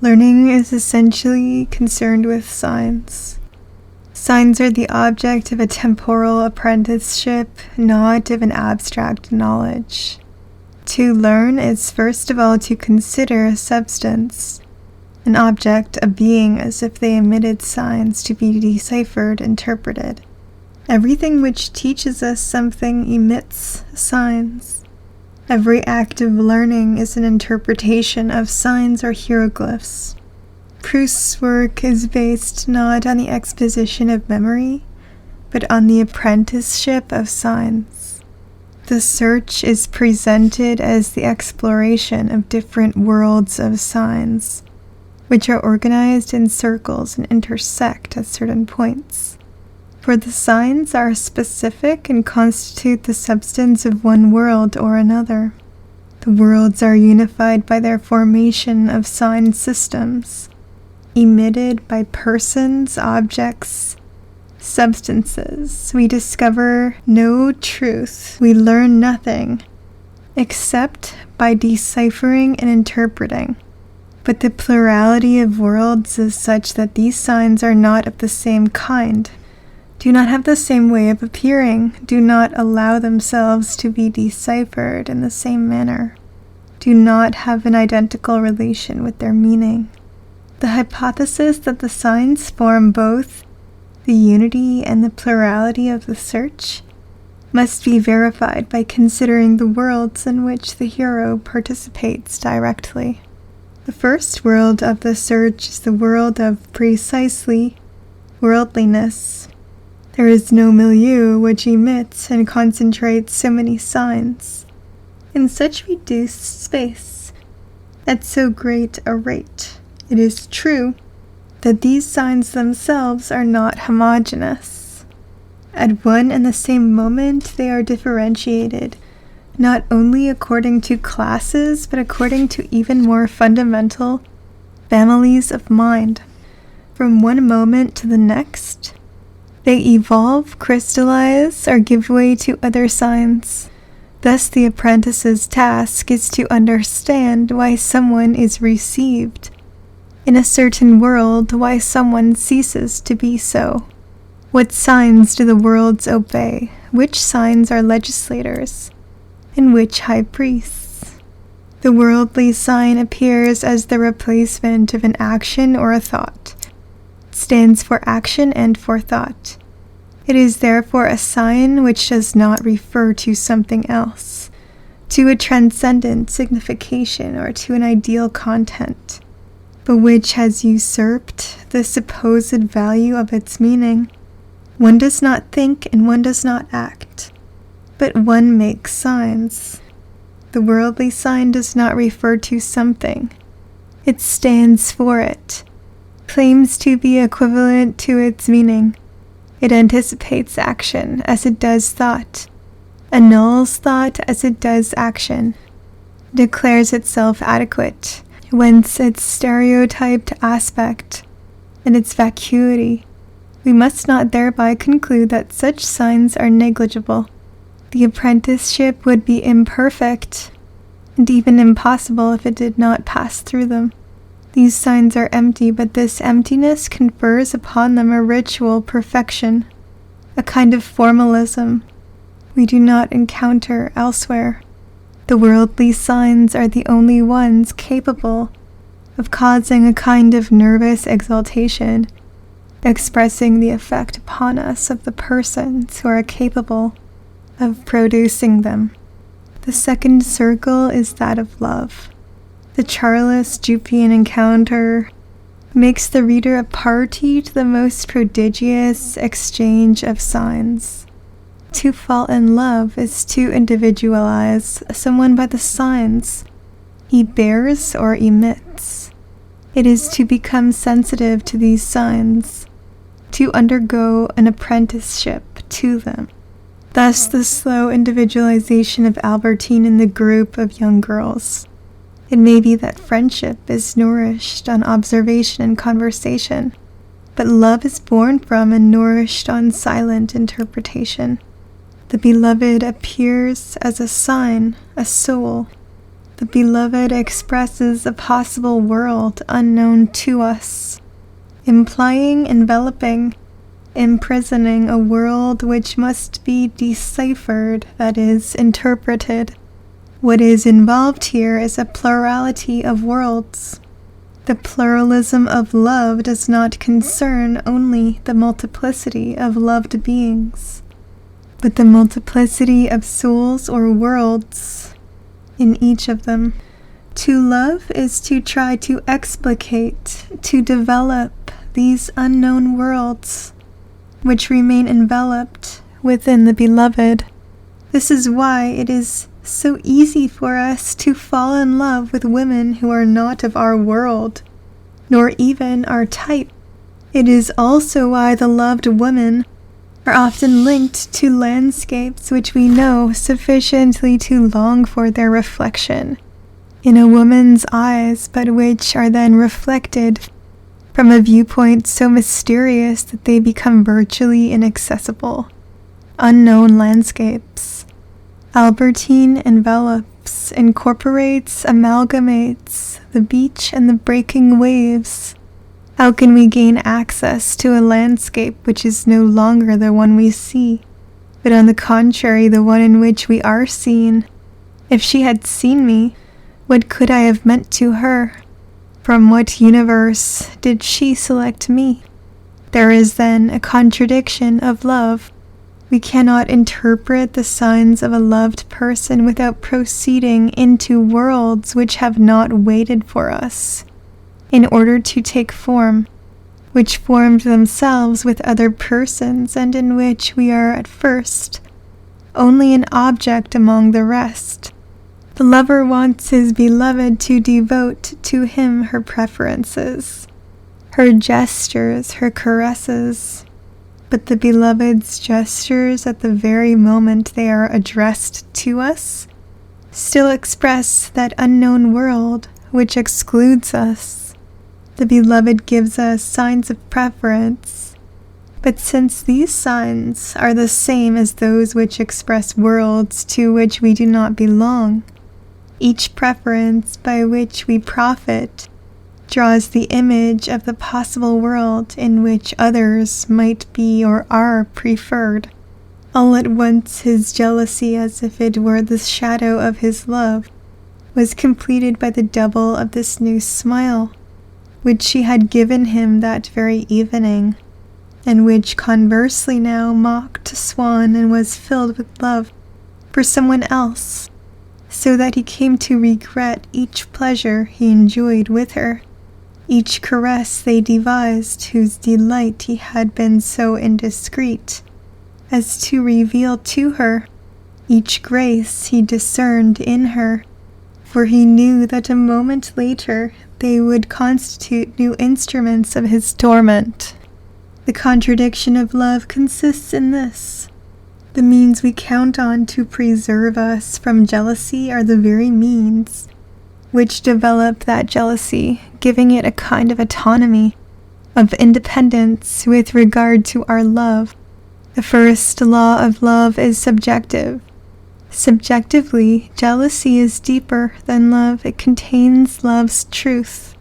Learning is essentially concerned with signs. Signs are the object of a temporal apprenticeship, not of an abstract knowledge. To learn is first of all to consider a substance, an object, a being, as if they emitted signs to be deciphered, interpreted. Everything which teaches us something emits signs. Every act of learning is an interpretation of signs or hieroglyphs. Proust's work is based not on the exposition of memory, but on the apprenticeship of signs. The search is presented as the exploration of different worlds of signs, which are organized in circles and intersect at certain points. For the signs are specific and constitute the substance of one world or another. The worlds are unified by their formation of sign systems, emitted by persons, objects, substances. We discover no truth, we learn nothing, except by deciphering and interpreting. But the plurality of worlds is such that these signs are not of the same kind, do not have the same way of appearing, do not allow themselves to be deciphered in the same manner, do not have an identical relation with their meaning. The hypothesis that the signs form both the unity and the plurality of the search must be verified by considering the worlds in which the hero participates directly. The first world of the search is the world of precisely worldliness. There is no milieu which emits and concentrates so many signs in such reduced space, at so great a rate. It is true that these signs themselves are not homogeneous. At one and the same moment they are differentiated, not only according to classes, but according to even more fundamental families of mind. From one moment to the next, they evolve, crystallize, or give way to other signs. Thus the apprentice's task is to understand why someone is received in a certain world, why someone ceases to be so. What signs do the worlds obey? Which signs are legislators? And which high priests? The worldly sign appears as the replacement of an action or a thought. It stands for action and for thought. It is therefore a sign which does not refer to something else, to a transcendent signification or to an ideal content, but which has usurped the supposed value of its meaning. One does not think and one does not act, but one makes signs. The worldly sign does not refer to something. It stands for it, claims to be equivalent to its meaning. It anticipates action as it does thought, annuls thought as it does action, declares itself adequate, whence its stereotyped aspect and its vacuity. We must not thereby conclude that such signs are negligible. The apprenticeship would be imperfect and even impossible if it did not pass through them. These signs are empty, but this emptiness confers upon them a ritual perfection, a kind of formalism we do not encounter elsewhere. The worldly signs are the only ones capable of causing a kind of nervous exaltation, expressing the effect upon us of the persons who are capable of producing them. The second circle is that of love. The Charles Jupian encounter makes the reader a party to the most prodigious exchange of signs. To fall in love is to individualize someone by the signs he bears or emits. It is to become sensitive to these signs, to undergo an apprenticeship to them. Thus the slow individualization of Albertine in the group of young girls. It may be that friendship is nourished on observation and conversation, but love is born from and nourished on silent interpretation. The beloved appears as a sign, a soul, The beloved expresses a possible world unknown to us, implying, enveloping, imprisoning a world which must be deciphered, that is, interpreted. What is involved here is a plurality of worlds. The pluralism of love does not concern only the multiplicity of loved beings, but the multiplicity of souls or worlds in each of them. To love is to try to explicate, to develop these unknown worlds, which remain enveloped within the beloved. This is why it is so easy for us to fall in love with women who are not of our world, nor even our type. It is also why the loved women are often linked to landscapes which we know sufficiently to long for their reflection in a woman's eyes, but which are then reflected from a viewpoint so mysterious that they become virtually inaccessible, unknown landscapes. Albertine envelops, incorporates, amalgamates the beach and the breaking waves. How can we gain access to a landscape which is no longer the one we see, but on the contrary the one in which we are seen? If she had seen me, what could I have meant to her? From what universe did she select me? There is then a contradiction of love. We cannot interpret the signs of a loved person without proceeding into worlds which have not waited for us in order to take form, which formed themselves with other persons, and in which we are at first only an object among the rest. The lover wants his beloved to devote to him her preferences, her gestures, her caresses. But the beloved's gestures at the very moment they are addressed to us still express that unknown world which excludes us. The beloved gives us signs of preference, but since these signs are the same as those which express worlds to which we do not belong, each preference by which we profit draws the image of the possible world in which others might be or are preferred. All at once his jealousy, as if it were the shadow of his love, was completed by the double of this new smile, which she had given him that very evening, and which conversely now mocked Swan and was filled with love for someone else, so that he came to regret each pleasure he enjoyed with her, each caress they devised whose delight he had been so indiscreet as to reveal to her, each grace he discerned in her, for he knew that a moment later they would constitute new instruments of his torment. The contradiction of love consists in this. The means we count on to preserve us from jealousy are the very means which develop that jealousy, giving it a kind of autonomy, of independence with regard to our love. The first law of love is subjective. Subjectively, jealousy is deeper than love. It contains love's truth.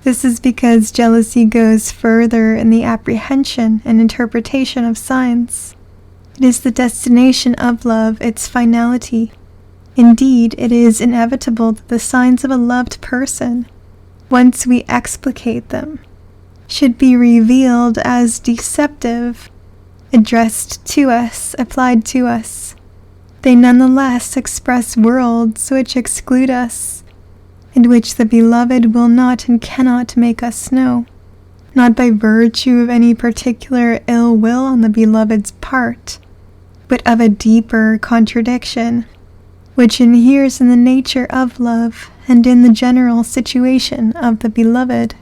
This is because jealousy goes further in the apprehension and interpretation of signs. It is the destination of love, its finality. Indeed, it is inevitable that the signs of a loved person, once we explicate them, should be revealed as deceptive, addressed to us, applied to us. They nonetheless express worlds which exclude us, and which the beloved will not and cannot make us know, not by virtue of any particular ill will on the beloved's part, but of a deeper contradiction, which inheres in the nature of love and in the general situation of the beloved.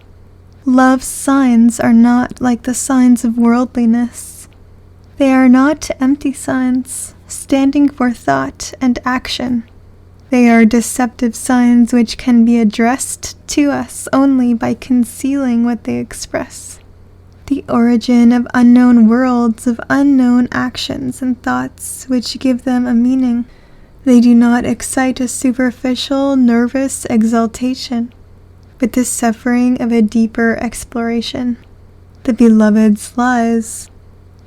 Love's signs are not like the signs of worldliness. They are not empty signs, standing for thought and action. They are deceptive signs which can be addressed to us only by concealing what they express. The origin of unknown worlds, of unknown actions and thoughts which give them a meaning. They do not excite a superficial, nervous exaltation, but the suffering of a deeper exploration. The beloved's lies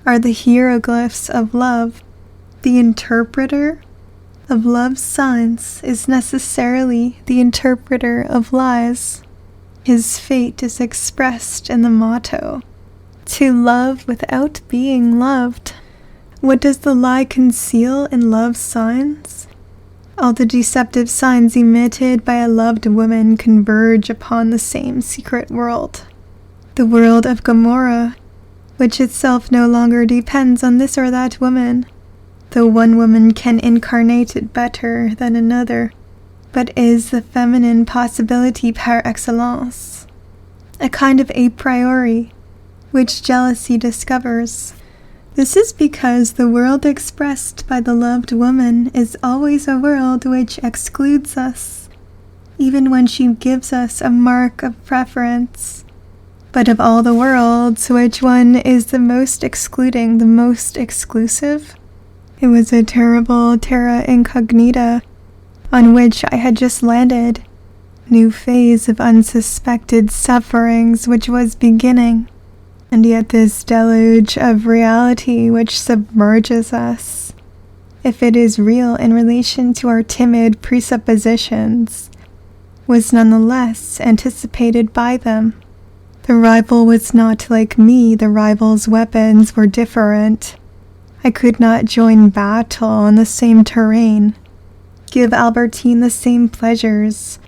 are the hieroglyphs of love. The interpreter of love's signs is necessarily the interpreter of lies. His fate is expressed in the motto, to love without being loved. What does the lie conceal in love's signs? All the deceptive signs emitted by a loved woman converge upon the same secret world, the world of Gomorrah, which itself no longer depends on this or that woman, though one woman can incarnate it better than another, but is the feminine possibility par excellence, a kind of a priori, which jealousy discovers. This is because the world expressed by the loved woman is always a world which excludes us, even when she gives us a mark of preference. But of all the worlds, which one is the most excluding, the most exclusive? It was a terrible terra incognita on which I had just landed, new phase of unsuspected sufferings which was beginning. And yet this deluge of reality which submerges us, if it is real in relation to our timid presuppositions, was nonetheless anticipated by them. The rival was not like me, the rival's weapons were different. I could not join battle on the same terrain, give Albertine the same pleasures,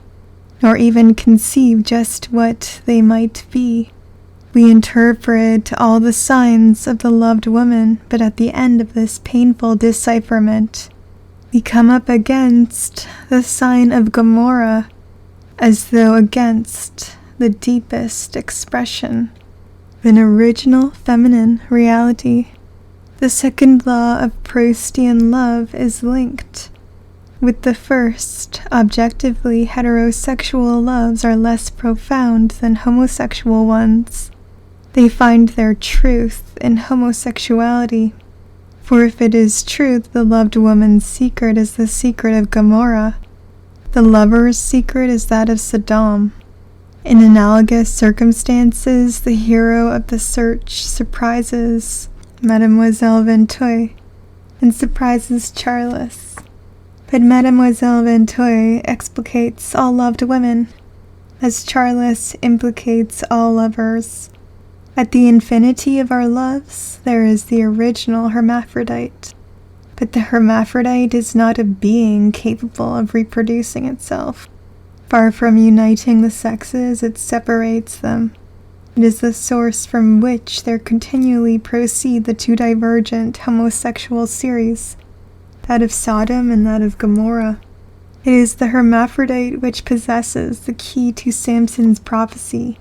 nor even conceive just what they might be. We interpret all the signs of the loved woman, but at the end of this painful decipherment, we come up against the sign of Gomorrah, as though against the deepest expression of an original feminine reality. The second law of Proustian love is linked with the first. Objectively, heterosexual loves are less profound than homosexual ones. They find their truth in homosexuality. For if it is truth, the loved woman's secret is the secret of Gomorrah. The lover's secret is that of Sodom. In analogous circumstances, the hero of the search surprises Mademoiselle Vinteuil and surprises Charles. But Mademoiselle Vinteuil explicates all loved women, as Charles implicates all lovers. At the infinity of our loves, there is the original hermaphrodite. But the hermaphrodite is not a being capable of reproducing itself. Far from uniting the sexes, it separates them. It is the source from which there continually proceed the two divergent homosexual series, that of Sodom and that of Gomorrah. It is the hermaphrodite which possesses the key to Samson's prophecy.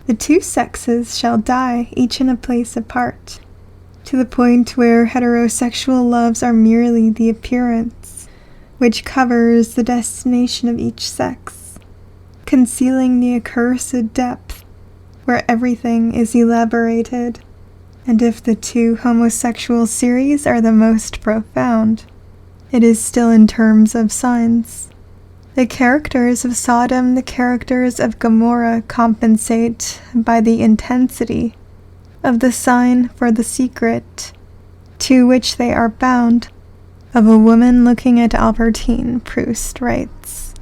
The two sexes shall die, each in a place apart, to the point where heterosexual loves are merely the appearance, which covers the destination of each sex, concealing the accursed depth, where everything is elaborated. And if the two homosexual series are the most profound, it is still in terms of signs. The characters of Sodom, the characters of Gomorrah compensate by the intensity of the sign for the secret to which they are bound. Of a woman looking at Albertine, Proust writes,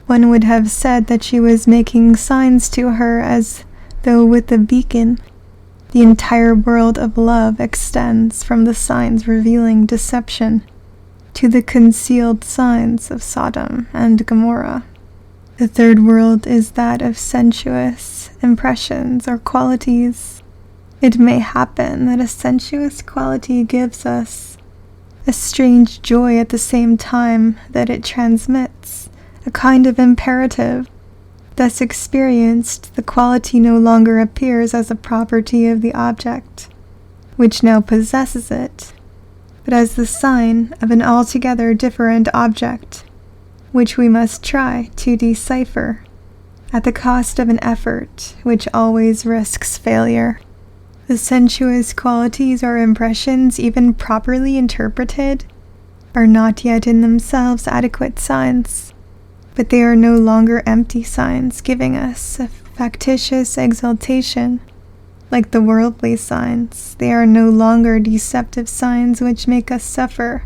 one would have said that she was making signs to her as though with a beacon. The entire world of love extends from the signs revealing deception to the concealed signs of Sodom and Gomorrah. The third world is that of sensuous impressions or qualities. It may happen that a sensuous quality gives us a strange joy at the same time that it transmits a kind of imperative. Thus experienced, the quality no longer appears as a property of the object, which now possesses it, but as the sign of an altogether different object, which we must try to decipher, at the cost of an effort which always risks failure. The sensuous qualities or impressions, even properly interpreted, are not yet in themselves adequate signs, but they are no longer empty signs giving us a factitious exaltation. Like the worldly signs, they are no longer deceptive signs which make us suffer,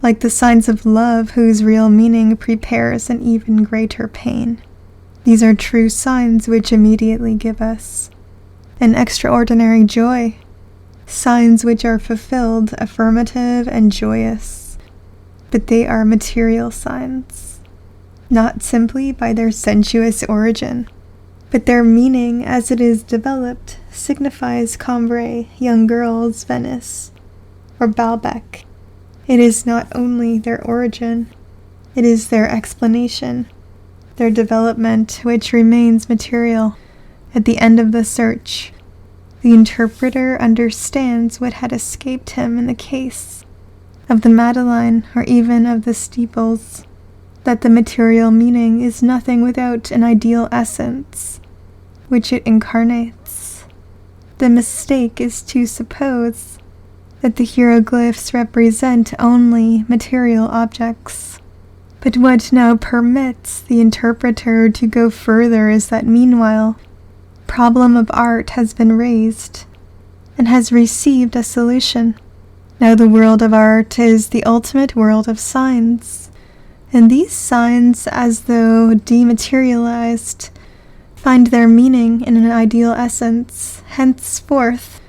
like the signs of love whose real meaning prepares an even greater pain. These are true signs which immediately give us an extraordinary joy, signs which are fulfilled, affirmative, and joyous. But they are material signs, not simply by their sensuous origin, but their meaning as it is developed signifies Cambrai, young girls, Venice, or Baalbek. It is not only their origin, it is their explanation, their development which remains material. At the end of the search, the interpreter understands what had escaped him in the case of the Madeleine or even of the steeples, that the material meaning is nothing without an ideal essence, which it incarnates. The mistake is to suppose that the hieroglyphs represent only material objects. But what now permits the interpreter to go further is that meanwhile, problem of art has been raised and has received a solution. Now the world of art is the ultimate world of signs, and these signs, as though dematerialized, find their meaning in an ideal essence. Henceforth,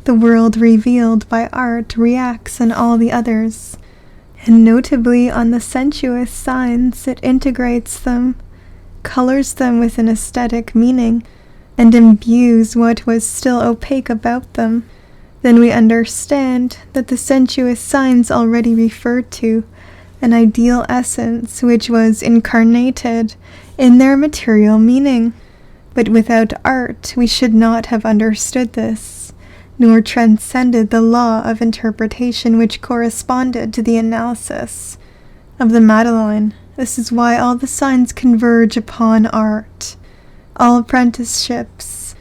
the world revealed by art reacts on all the others, and notably on the sensuous signs. It integrates them, colors them with an aesthetic meaning, and imbues what was still opaque about them. Then we understand that the sensuous signs already referred to an ideal essence which was incarnated in their material meaning. But without art, we should not have understood this, nor transcended the law of interpretation which corresponded to the analysis of the Madeleine. This is why all the signs converge upon art. All apprenticeships,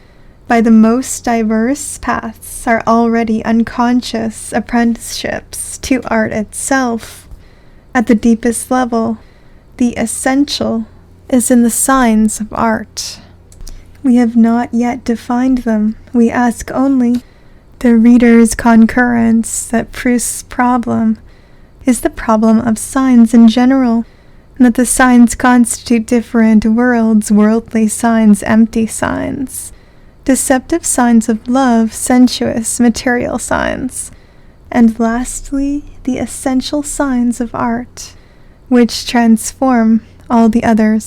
by the most diverse paths, are already unconscious apprenticeships to art itself. At the deepest level, the essential is in the signs of art. We have not yet defined them. We ask only the reader's concurrence that Proust's problem is the problem of signs in general, and that the signs constitute different worlds: worldly signs, empty signs, deceptive signs of love, sensuous, material signs, and lastly, the essential signs of art, which transform all the others.